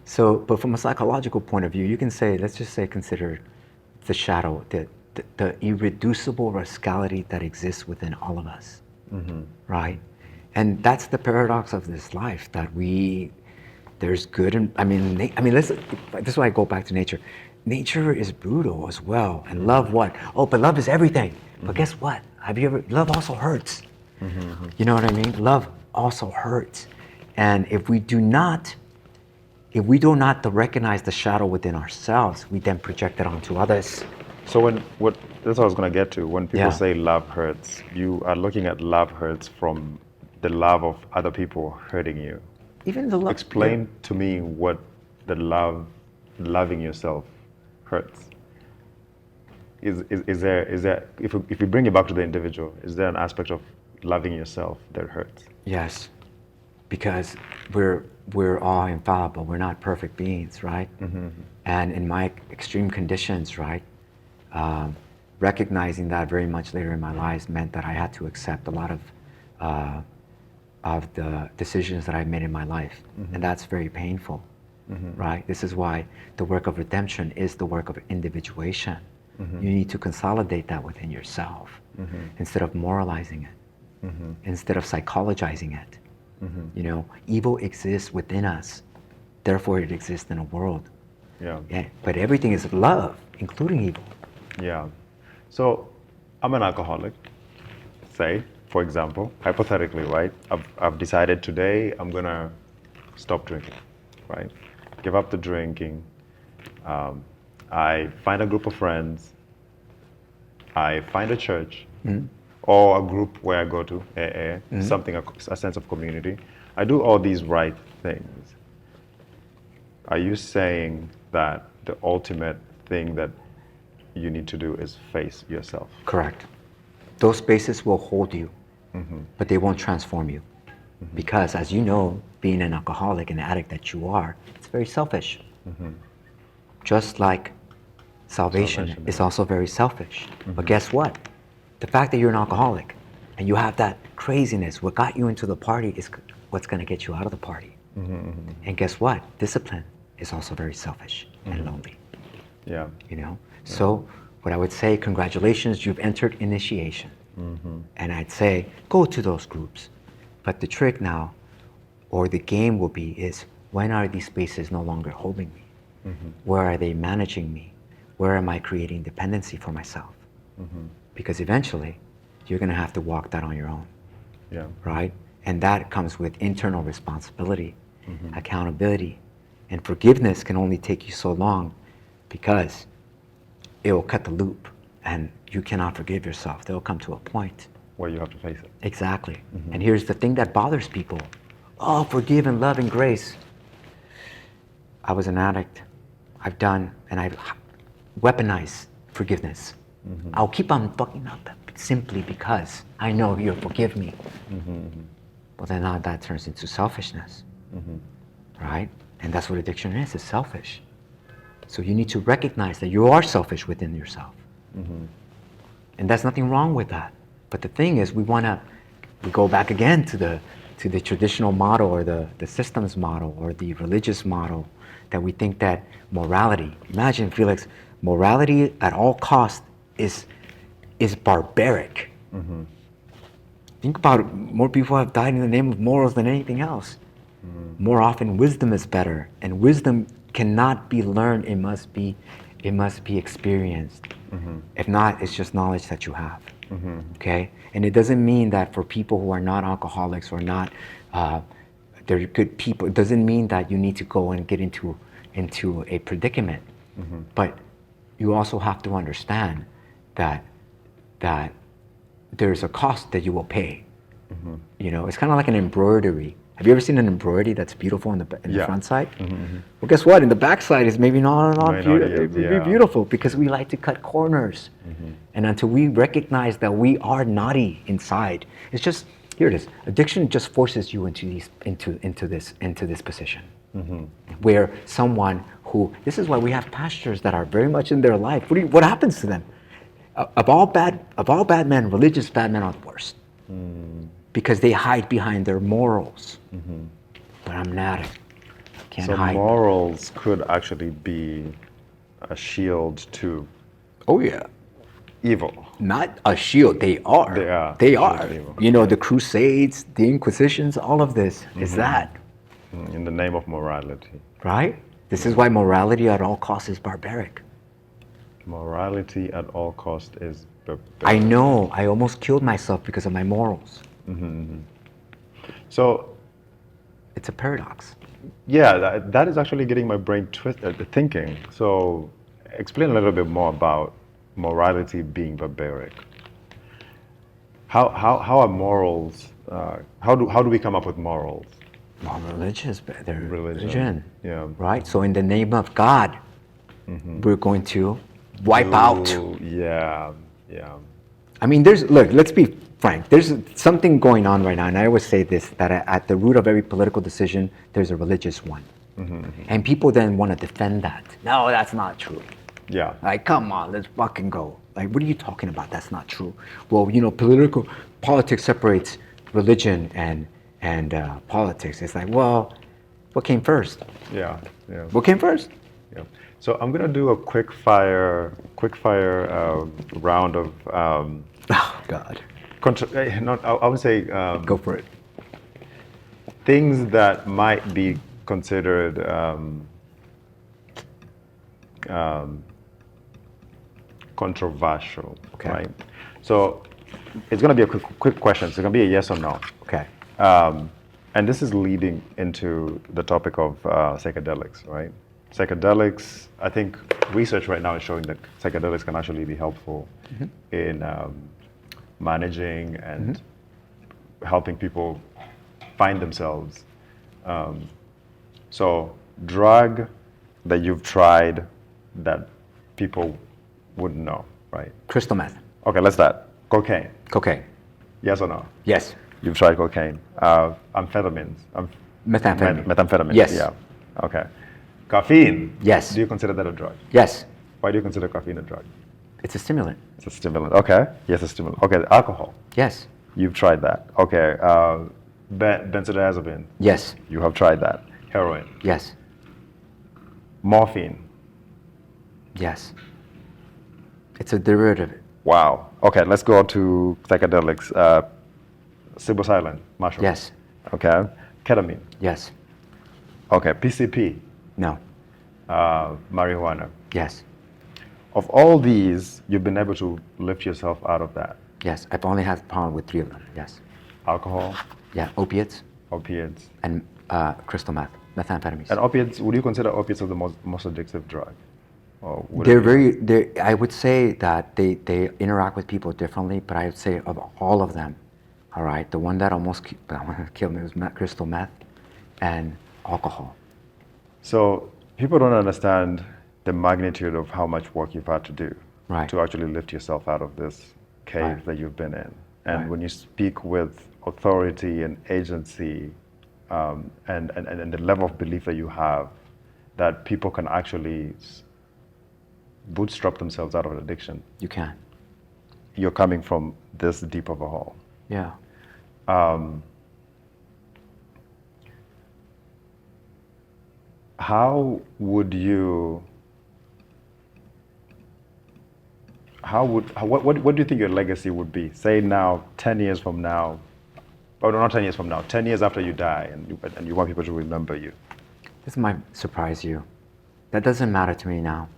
So, but from a psychological point of view, you can say, let's just say, consider the shadow, the irreducible rascality that exists within all of us, right? And that's the paradox of this life, that there's good and this is why I go back to nature. Nature is brutal as well, and love what? Oh, but love is everything. But guess what? Love also hurts. You know what I mean? Love also hurts. And if we do not recognize the shadow within ourselves, we then project it onto others. So that's what I was going to get to. When people Yeah. say love hurts, you are looking at love hurts from the love of other people hurting you. Even the love. Explain to me what the loving yourself hurts. Is there if we bring it back to the individual, is there an aspect of loving yourself that hurts? Yes, because we're all infallible. We're not perfect beings, right? And in my extreme conditions, right, recognizing that very much later in my life meant that I had to accept a lot of the decisions that I made in my life, and that's very painful, right? This is why the work of redemption is the work of individuation. You need to consolidate that within yourself instead of moralizing it, instead of psychologizing it. You know, evil exists within us, therefore it exists in a world. Yeah. But everything is love, including evil. Yeah. So I'm an alcoholic, say, for example, hypothetically, right? I've decided today I'm gonna stop drinking, right? Give up the drinking. I find a group of friends. I find a church or a group where I go to, something, a sense of community. I do all these right things. Are you saying that the ultimate thing that you need to do is face yourself? Correct. Those spaces will hold you, but they won't transform you. Because as you know, being an alcoholic and addict that you are, it's very selfish. Just like salvation is also very selfish. But guess what? The fact that you're an alcoholic and you have that craziness, what got you into the party is what's going to get you out of the party. And guess what? Discipline is also very selfish and lonely. Yeah. You know? So what I would say, congratulations, you've entered initiation. And I'd say, go to those groups. But the trick now, or the game will be, is when are these spaces no longer holding me? Where are they managing me? Where am I creating dependency for myself? Because eventually, you're going to have to walk that on your own. Yeah. Right? And that comes with internal responsibility, accountability, and forgiveness can only take you so long because it will cut the loop and you cannot forgive yourself. There will come to a point. Where you have to face it. Exactly. And here's the thing that bothers people. Oh, forgive and love and grace. I was an addict. I've weaponized forgiveness. I'll keep on fucking up simply because I know you'll forgive me. Well, then now that turns into selfishness, right? And that's what addiction is, it's selfish. So you need to recognize that you are selfish within yourself. And there's nothing wrong with that. But the thing is, we go back again to the traditional model or the systems model or the religious model that we think that morality, imagine Felix, morality at all costs is barbaric. Think about it, more people have died in the name of morals than anything else. More often wisdom is better, and wisdom cannot be learned. It must be experienced. If not, it's just knowledge that you have. Okay, and it doesn't mean that for people who are not alcoholics or not, they're good people. It doesn't mean that you need to go and get into a predicament. But you also have to understand that there's a cost that you will pay. You know, it's kind of like an embroidery. Have you ever seen an embroidery that's beautiful in the front side? Well, guess what? In the back side is maybe not beautiful because we like to cut corners. And until we recognize that we are naughty inside, it's just, here it is. Addiction just forces you into this position. Where someone who, this is why we have pastors that are very much in their life. What happens to them? Of all bad men, religious bad men are the worst. Because they hide behind their morals. But I'm not. Can't hide. So morals could actually be a shield to Oh yeah. evil. Not a shield. They are. They are. They Shield are. of evil. You know, the Crusades, the Inquisitions, all of this is that. In the name of morality. Right? This is why morality at all costs is barbaric. Morality at all cost is I know. I almost killed myself because of my morals. So, It's a paradox. yeah, that is actually getting my brain thinking. So, explain a little bit more about morality being barbaric. How are morals? How do we come up with morals? Well, they're Religion. religion. Yeah. Right? So in the name of God, we're going to wipe out. Yeah. I mean, let's be frank. There's something going on right now, and I always say this, that at the root of every political decision, there's a religious one. And people then want to defend that. No, that's not true. Yeah. Like, come on, let's fucking go. Like, what are you talking about? That's not true. Well, you know, politics separates religion and politics. It's like, well, what came first? Yeah. What came first? Yeah. So I'm gonna do a quick fire round of Oh God. I would say Go for it. things that might be considered controversial. Okay. Right. So it's gonna be a quick question. So it's gonna be a yes or no. Okay. And this is leading into the topic of psychedelics, right? Psychedelics, I think research right now is showing that psychedelics can actually be helpful in managing and helping people find themselves. So, drug that you've tried that people wouldn't know, right? Crystal meth. Okay, let's start. Cocaine, Cocaine. yes or no? Yes. You've tried cocaine. Amphetamines. Methamphetamine. Methamphetamine. Yes. Yeah. Okay. Caffeine. Yes. Do you consider that a drug? Yes. Why do you consider caffeine a drug? It's a stimulant. It's a stimulant. Okay. Yes, a stimulant. Okay. Alcohol. Yes. You've tried that. Okay. Benzodiazepine. Yes. You have tried that. Heroin. Yes. Morphine. Yes. It's a derivative. Wow. Okay. Let's go to psychedelics. Psilocybin. Mushroom. Yes. Okay. Ketamine. Yes. Okay. PCP. No. Marijuana. Yes. Of all these, you've been able to lift yourself out of that. Yes. I've only had problem with 3 of them. Yes. Alcohol, Yeah. Opiates opiates. and crystal meth, methamphetamines. And opiates, would you consider opiates as the most addictive drug? Or would They're it be- very. I would say that they interact with people differently, but I would say of all of them, all right, the one that almost killed me was crystal meth and alcohol. So people don't understand the magnitude of how much work you've had to do Right. to actually lift yourself out of this cave Right. that you've been in. And Right. when you speak with authority and agency and the level of belief that you have, that people can actually bootstrap themselves out of an addiction, You can. you're coming from this deep of a hole. Yeah. How would you? What do you think your legacy would be? Say now, 10 years from now, or not 10 years from now, 10 years after you die, and you want people to remember you. This might surprise you. That doesn't matter to me now.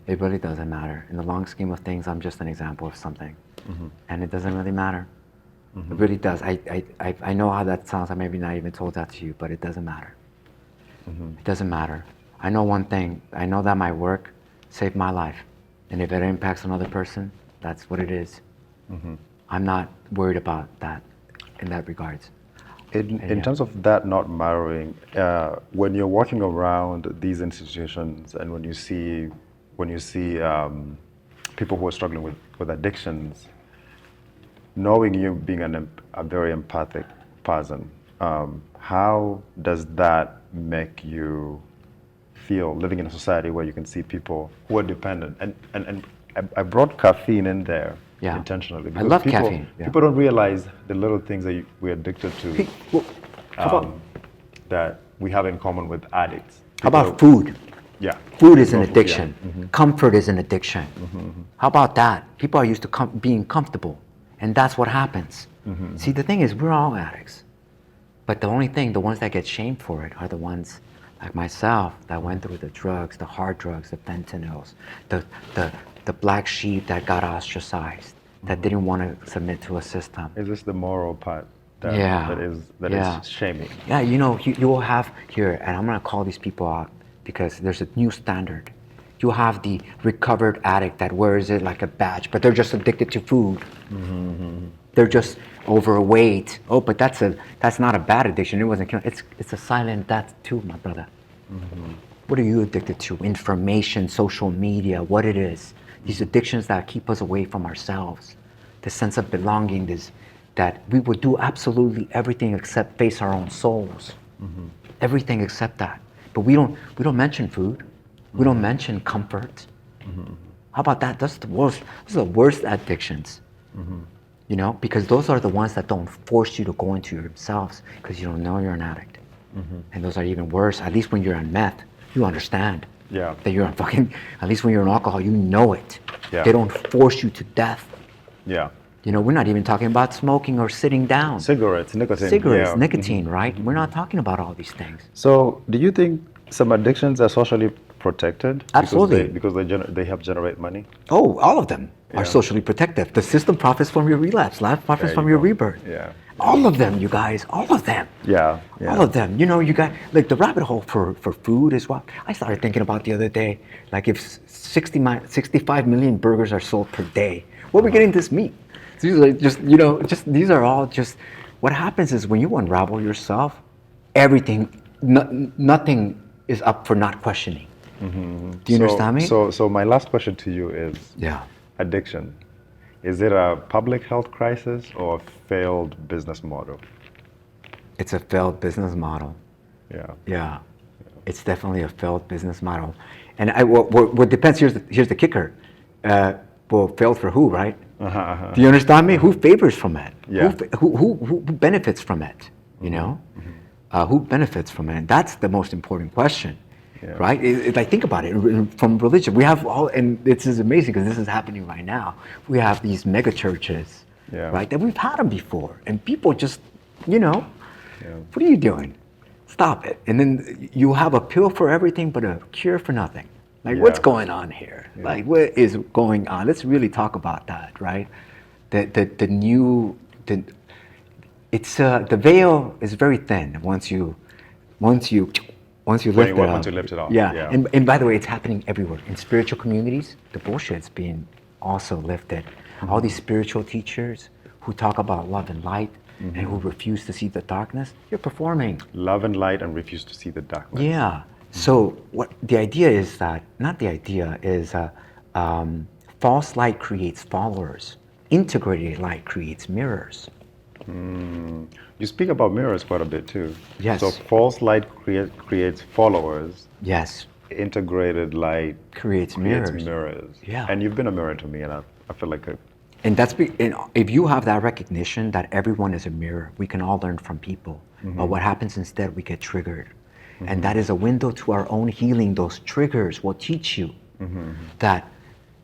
It really doesn't matter. In the long scheme of things, I'm just an example of something. And it doesn't really matter. It really does. I know how that sounds. I maybe not even told that to you, but it doesn't matter. It doesn't matter. I know one thing. I know that my work saved my life. And if it impacts another person, that's what it is. I'm not worried about that in that regards. In terms of that not mattering, when you're walking around these institutions and when you see people who are struggling with addictions, knowing you being a very empathic person, how does that make you feel living in a society where you can see people who are dependent? And I brought caffeine in there intentionally. I love caffeine. People don't realize the little things that we're addicted to that we have in common with addicts. How about food? Yeah. Food is an addiction. Comfort is an addiction. How about that? People are used to being comfortable, and that's what happens. See, the thing is, we're all addicts. But the ones that get shamed for it are the ones like myself that went through the drugs, the hard drugs, the fentanyls, the black sheep that got ostracized, that didn't want to submit to a system. Is this the moral part that is shaming? Yeah, you will have here, and I'm going to call these people out because there's a new standard. You have the recovered addict that wears it like a badge, but they're just addicted to food. They're just overweight. Oh, but that's not a bad addiction. It wasn't killing. It's a silent death too, my brother. What are you addicted to? Information, social media, what it is. These addictions that keep us away from ourselves. The sense of belonging is that we would do absolutely everything except face our own souls. Everything except that. But we don't mention food. We don't mention comfort. How about that? Those are the worst addictions. Because those are the ones that don't force you to go into yourselves because you don't know you're an addict. And those are even worse. At least when you're on meth, you understand that you're on at least when you're on alcohol, you know it. They don't force you to death. We're not even talking about smoking or sitting down. Cigarettes, nicotine. Right? We're not talking about all these things. So do you think some addictions are socially protected? Absolutely. Because they help generate money? Oh, all of them are socially protective. The system profits from your relapse, life profits from your rebirth. All of them, you guys, all of them. All of them. You got, like, the rabbit hole for food is what I started thinking about the other day. Like, if 65 million burgers are sold per day, where are we getting this meat? These are these are all just, what happens is when you unravel yourself, nothing is up for not questioning. Do you understand me? So my last question to you is, addiction, is it a public health crisis or a failed business model? It's a failed business model. Yeah. It's definitely a failed business model. And what depends, here's the kicker. Failed for who, right? Do you understand me? Who favors from it? Who benefits from it? Who benefits from it? And that's the most important question, right? Like, think about it from religion. We have all, and this is amazing because this is happening right now. We have these mega churches, right? That we've had them before, and people just, what are you doing? Stop it. And then you have a pill for everything, but a cure for nothing. Like, what's going on here? Like, what is going on? Let's really talk about that, right? The veil is very thin once you lift it off. And by the way, it's happening everywhere. In spiritual communities, the bullshit's being also lifted. All these spiritual teachers who talk about love and light and who refuse to see the darkness, you're performing. Love and light and refuse to see the darkness. So what the idea is false light creates followers. Integrated light creates mirrors. You speak about mirrors quite a bit too. Yes. So false light creates followers. Yes. Integrated light creates mirrors. Yeah. And you've been a mirror to me, and I feel like and if you have that recognition that everyone is a mirror, we can all learn from people. But what happens instead, we get triggered. And that is a window to our own healing. Those triggers will teach you that.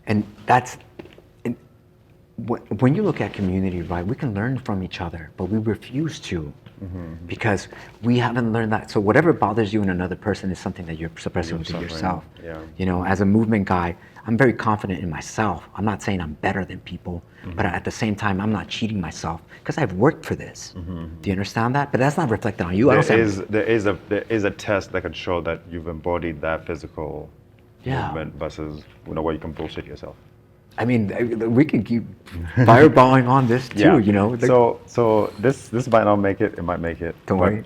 And that's, when you look at community, right, we can learn from each other, but we refuse to. because we haven't learned that. So whatever bothers you in another person is something that you're suppressing within yourself. Yeah. You know, as a movement guy, I'm very confident in myself. I'm not saying I'm better than people, but at the same time, I'm not cheating myself because I've worked for this. Do you understand that? But that's not reflected on you. There is a test that can show that you've embodied that physical movement versus what you can bullshit yourself. I mean, we can keep fireballing on this too, you know. So this might not make it. It might make it. Don't worry.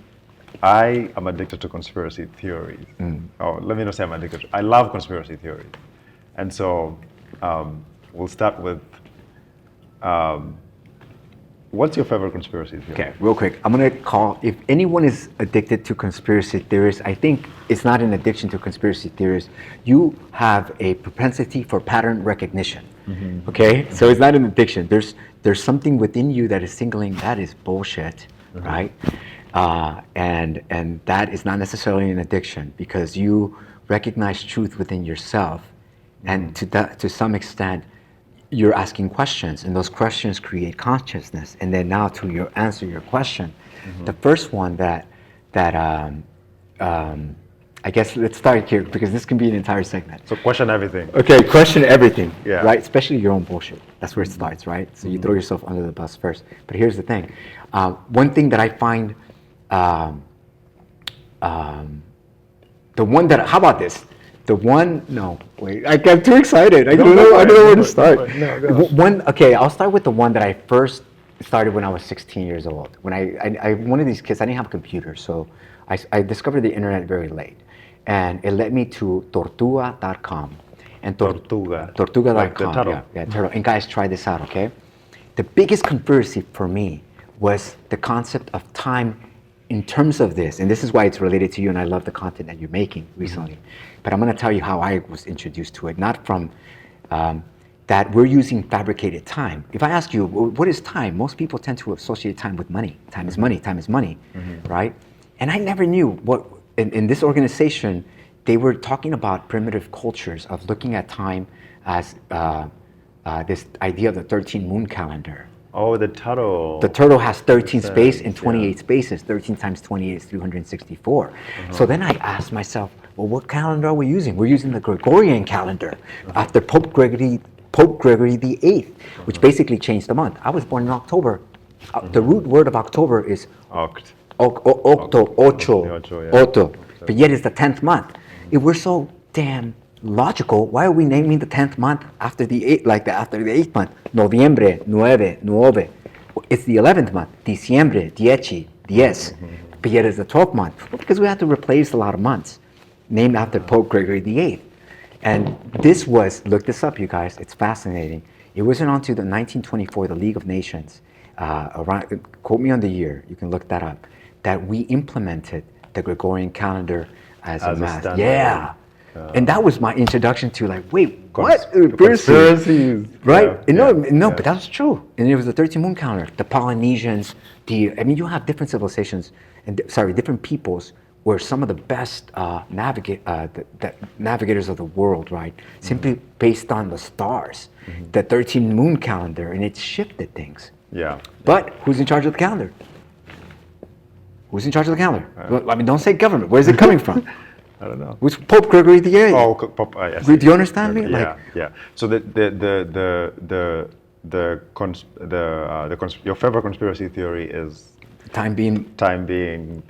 I am addicted to conspiracy theories. Oh, let me not say I'm addicted. I love conspiracy theories, and so we'll start with. What's your favorite conspiracy theory? Okay, real quick. I'm gonna call, if anyone is addicted to conspiracy theories, I think it's not an addiction to conspiracy theories. You have a propensity for pattern recognition. Okay? So it's not an addiction. There's something within you that is singling, that is bullshit, right? And that is not necessarily an addiction because you recognize truth within yourself, and to some extent, you're asking questions, and those questions create consciousness. And then now to answer your question, the first one that I guess let's start here because this can be an entire segment. So question everything. Okay, question everything, Yeah. right? Especially your own bullshit. That's where it starts, right? So you throw yourself under the bus first. But here's the thing. One thing that I find, the one that, how about this? I get too excited. I don't know where to start. I'll start with the one that I first started when I was 16 years old. When I one of these kids, I didn't have a computer, so I discovered the internet very late. And it led me to tortuga.com. And Tortuga.com, Like the turtle. yeah, turtle. And guys, try this out, okay? The biggest conspiracy for me was the concept of time in terms of this, and this is why it's related to you, and I love the content that you're making recently. But I'm going to tell you how I was introduced to it, not from that we're using fabricated time. If I ask you, what is time? Most people tend to associate time with money. Time is money, time is money, right? And I never knew what, in this organization, they were talking about primitive cultures of looking at time as this idea of the 13 moon calendar. Oh, the turtle. The turtle has 13 space and 28 spaces. 13 times 28 is 364. So then I asked myself, well, what calendar are we using? We're using the Gregorian calendar after Pope Gregory the Eighth, which basically changed the month. I was born in October. The root word of October is ocho, but yet it's the 10th month. If we're so damn logical, why are we naming the 10th month after the 8th month? Noviembre, nueve. It's the 11th month. Diciembre, diez. But yet it's the 12th month. Well, because we had to replace a lot of months named after Pope Gregory the Eighth. And this was, look this up, you guys, it's fascinating. It wasn't until the 1924, the League of Nations, quote me on the year, you can look that up, that we implemented the Gregorian calendar as a mass. standard. Yeah. And that was my introduction to like, wait, what? Conspiracies. Right? Yeah. But that was true. And it was the 13 moon calendar. The Polynesians, you have different civilizations, and different peoples were some of the best navigators of the world, right? Simply based on the stars, the 13 moon calendar, and it shifted things. Yeah. But who's in charge of the calendar? Who's in charge of the calendar? Well, I mean, don't say government. Where's it coming from? I don't know. Which Pope Gregory the Eighth? Oh, Pope. I see. Do you understand me? Yeah, yeah. So your favorite conspiracy theory is time being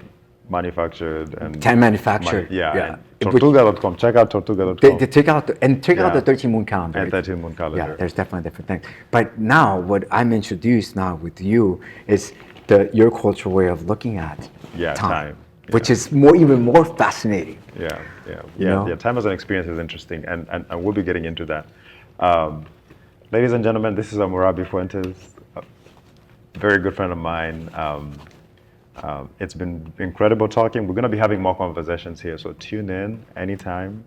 manufactured and time manufactured. And Tortuga.com. Check out Tortuga.com. They take out the 13 moon calendar. And 13 moon calendar. Yeah, there's definitely different things. But now, what I'm introduced now with you is your cultural way of looking at time. Which is even more fascinating. Yeah. Time as an experience is interesting, and we'll be getting into that. Ladies and gentlemen, this is Amurabi Fuentes, a very good friend of mine. It's been incredible talking. We're going to be having more conversations here, so tune in anytime.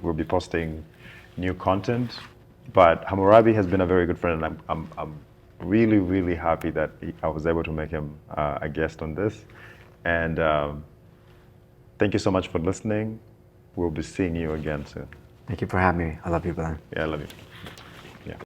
We'll be posting new content. But Hammurabi has been a very good friend, and I'm really, really happy that I was able to make him a guest on this. And thank you so much for listening. We'll be seeing you again soon. Thank you for having me. I love you, brother. Yeah, I love you.